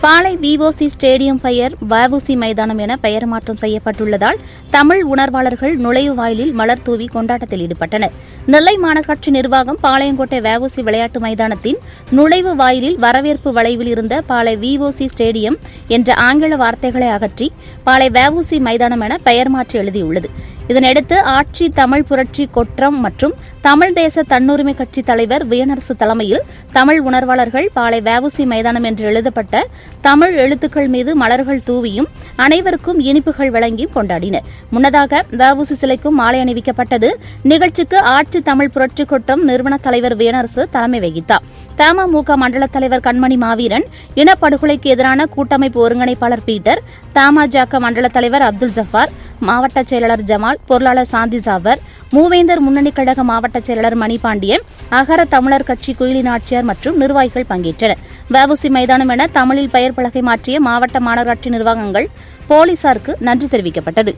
பாளை VOC stadium பெயர் வஉசி மைதானம் என பெயர் மாற்றம் செய்யப்பட்டுள்ளதால் தமிழ் உணர்வாளர்கள் நுழைவு வாயிலில் மலர் தூவி கொண்டாட்டத்தில் ஈடுபட்டனர். நெல்லை மாநகராட்சி நிர்வாகம் பாளையங்கோட்டை வஉசி விளையாட்டு மைதானத்தின் நுழைவு வாயிலில் வரவேற்பு வளைவில் இருந்த பாளை விஓசி ஸ்டேடியம் என்ற ஆங்கில வார்த்தைகளை அகற்றி பாளை வஉசி மைதானம் என பெயர் மாற்றி எழுதியுள்ளது. இதனையடுத்து ஆட்சி தமிழ் புரட்சி கொற்றம் மற்றும் தமிழ் தேச தன்னுரிமை கட்சி தலைவர் வியனரசு தலைமையில் தமிழ் உணர்வாளர்கள் பாளை வஉசி மைதானம் என்று எழுதப்பட்ட தமிழ் எழுத்துக்கள் மீது மலர்கள் தூவியும் அனைவருக்கும் இனிப்புகள் வழங்கியும் கொண்டாடினர். முன்னதாக வஉசி சிலைக்கும் மாலை அணிவிக்கப்பட்டது. நிகழ்ச்சிக்கு ஆட்சி தமிழ் புரட்சி கொற்றம் நிறுவன தலைவர் வியனரசு தலைமை வகித்தார். தமுக மண்டல தலைவர் கண்மணி மாவீரன், இனப்படுகொலைக்கு எதிரான கூட்டமைப்பு ஒருங்கிணைப்பாளர் பீட்டர், தமாஜக மண்டல தலைவர் அப்துல் ஜப்பார், மாவட்ட செயலாளர் ஜமால், பொருளாளர் சாந்தி ஜாவர், மூவேந்தர் முன்னணி கழக மாவட்ட செயலாளர் மணிபாண்டியன், அகர தமிழர் கட்சி குயிலி நாச்சியார் மற்றும் நிர்வாகிகள் பங்கேற்றனர். வஉசி மைதானம் என தமிழில் பெயர் பலகை மாற்றிய மாவட்ட மாநகராட்சி நிர்வாகங்கள் போலீசாருக்கு நன்றி தெரிவிக்கப்பட்டது.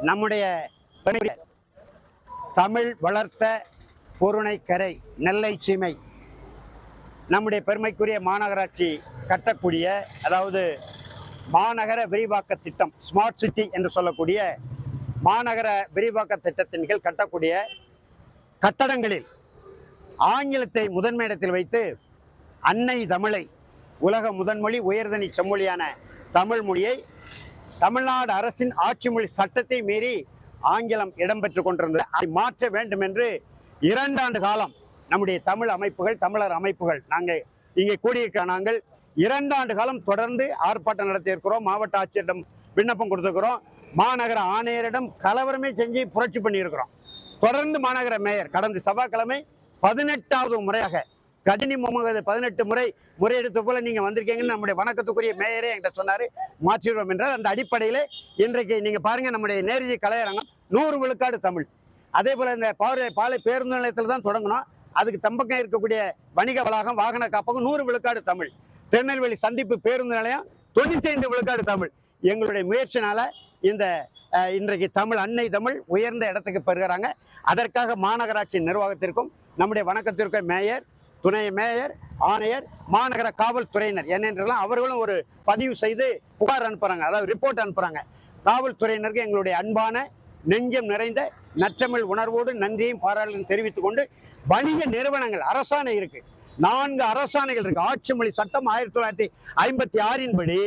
நம்முடைய தமிழ் வளர்த்த பொருணைக்கரை நெல்லை சீமை நம்முடைய பெருமைக்குரிய மாநகராட்சி கட்டக்கூடிய, அதாவது மாநகர விரிவாக்க திட்டம், ஸ்மார்ட் சிட்டி என்று சொல்லக்கூடிய மாநகர விரிவாக்க திட்டத்தின் கீழ் கட்டக்கூடிய கட்டடங்களில் ஆங்கிலத்தை முதன்மையிடத்தில் வைத்து அன்னை தமிழை, உலக முதன்மொழி உயர்தனி செம்மொழியான தமிழ் மொழியை தமிழ்நாடு அரசின் ஆட்சி மொழி சட்டத்தை மீறி ஆங்கிலம் இடம்பெற்றுக் கொண்டிருந்தது. அதை மாற்ற வேண்டும் என்று 2 ஆண்டு காலம் நம்முடைய தமிழ் அமைப்புகள், தமிழர் அமைப்புகள், நாங்கள் இங்கே கூடியிருக்க நாங்கள் 2 ஆண்டு காலம் தொடர்ந்து ஆர்ப்பாட்டம் நடத்தியிருக்கிறோம். மாவட்ட ஆட்சியரிடம் விண்ணப்பம் கொடுத்துருக்கிறோம். மாநகர ஆணையரிடம் கலவரமே செஞ்சு புரட்சி பண்ணியிருக்கிறோம். தொடர்ந்து மாநகர மேயர் கடந்த செவ்வாய்க்கிழமை 18வது முறையாக கஜினி முகமது 18 முறை முறையெடுத்த போல நீங்க வந்திருக்கீங்கன்னு நம்முடைய வணக்கத்துக்குரிய மேயரே என்கிட்ட சொன்னாரு, மாற்றிடுவோம் என்றால் அந்த அடிப்படையில் இன்றைக்கு நீங்க பாருங்க, நம்முடைய நேருஜி கலையரங்கம் 100 விழுக்காடு தமிழ். அதே போல இந்த பாளை பேருந்து நிலையத்தில் தான் தொடங்கணும். அதுக்கு தம்பக்கம் இருக்கக்கூடிய வணிக வளாகம், வாகன காப்பகம் 100 விழுக்காடு தமிழ். திருநெல்வேலி சந்திப்பு பேருந்து நிலையம் 95 விழுக்காடு தமிழ். எங்களுடைய முயற்சினால இந்த இன்றைக்கு தமிழ், அன்னை தமிழ் உயர்ந்த இடத்துக்கு பெறுகிறாங்க. அதற்காக மாநகராட்சி நிர்வாகத்திற்கும் நம்முடைய வணக்கத்திற்கும் மேயர், துணை மேயர், ஆணையர், மாநகர காவல்துறையினர் என்னென்றெல்லாம் அவர்களும் ஒரு பதிவு செய்து புகார் அனுப்புறாங்க, அதாவது ரிப்போர்ட் அனுப்புறாங்க. காவல்துறையினருக்கு எங்களுடைய அன்பான நெஞ்சம் நிறைந்த நற்றமிழ் உணர்வோடு நன்றியையும் பாராட்டுகளையும் தெரிவித்துக் கொண்டு, வணிக நிறுவனங்கள் அரசாணை இருக்கு, 4 அரசாணைகள் இருக்கு. ஆட்சி மொழி சட்டம் 1956 படி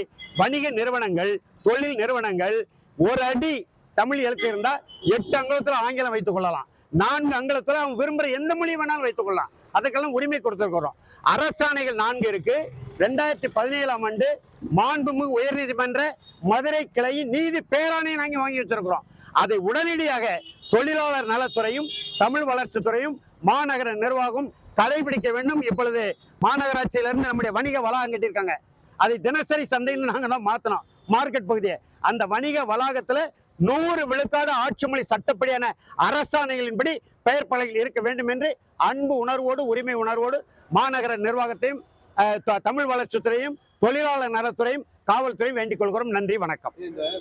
வணிக நிறுவனங்கள், தொழில் நிறுவனங்கள் ஒரு அடி தமிழ் எழுத்து இருந்தா 8 அங்குலத்துல ஆங்கிலம் வைத்துக் கொள்ளலாம், 4 அங்குலத்துல அவங்க விரும்புற எந்த மொழி வேணாலும் வைத்துக் கொள்ளலாம். அதுக்கெல்லாம் உரிமை கொடுத்திருக்கிறோம். அரசாணைகள் 4 இருக்கு. 2017ஆம் ஆண்டு மாண்புமிகு உயர்நீதிமன்ற மதுரை கிளையின் நீதி பேராணையை நாங்கள் வாங்கி வச்சிருக்கிறோம். அதை உடனடியாக தொழிலாளர் நலத்துறையும் தமிழ் வளர்ச்சித்துறையும் மாநகர நிர்வாகம் கடைபிடிக்க வேண்டும். இப்பொழுது மாநகராட்சியிலிருந்து நம்முடைய வணிக வளாகம் கட்டியிருக்காங்க. அதை தினசரி சந்தைன்னு நாங்கள் தான் மாற்றினோம், மார்க்கெட் பகுதியை. அந்த வணிக வளாகத்துல 100 விழுக்காடு ஆட்சி மொழி சட்டப்படியான அரசாணைகளின்படி பெயர் பலகைகள் இருக்க வேண்டும் என்று அன்பு உணர்வோடு, உரிமை உணர்வோடு மாநகர நிர்வாகத்தையும் தமிழ் வளர்ச்சித்துறையும் தொழிலாளர் நலத்துறையும் காவல்துறையும் வேண்டிக் கொள்கிறோம். நன்றி, வணக்கம்.